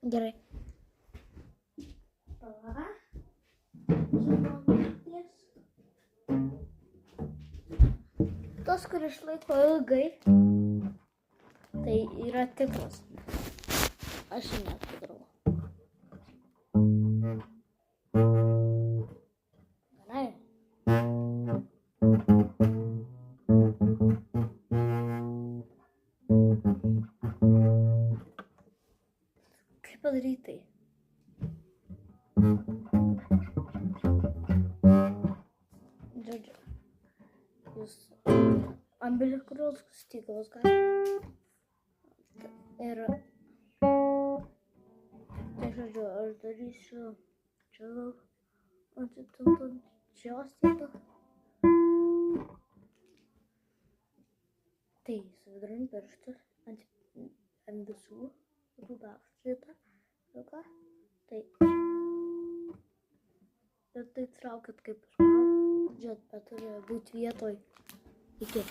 Gerai. Pala. Tas, kuris išlaiko ilgai, tai yra tikras. Aš jį net padarau. Gerai. Kaip padaryti tai? Žodžiu, jūs umbilikus stiklus galite. Ir tai žodžiu, aš darysiu čia gal ant šios vietos. Tai suvidurini pirštus ant visų rūbekštų šitą. Tai ir tai traukiat kaip išmaukt. Žiūrėt, bet turi būti vietoj iki.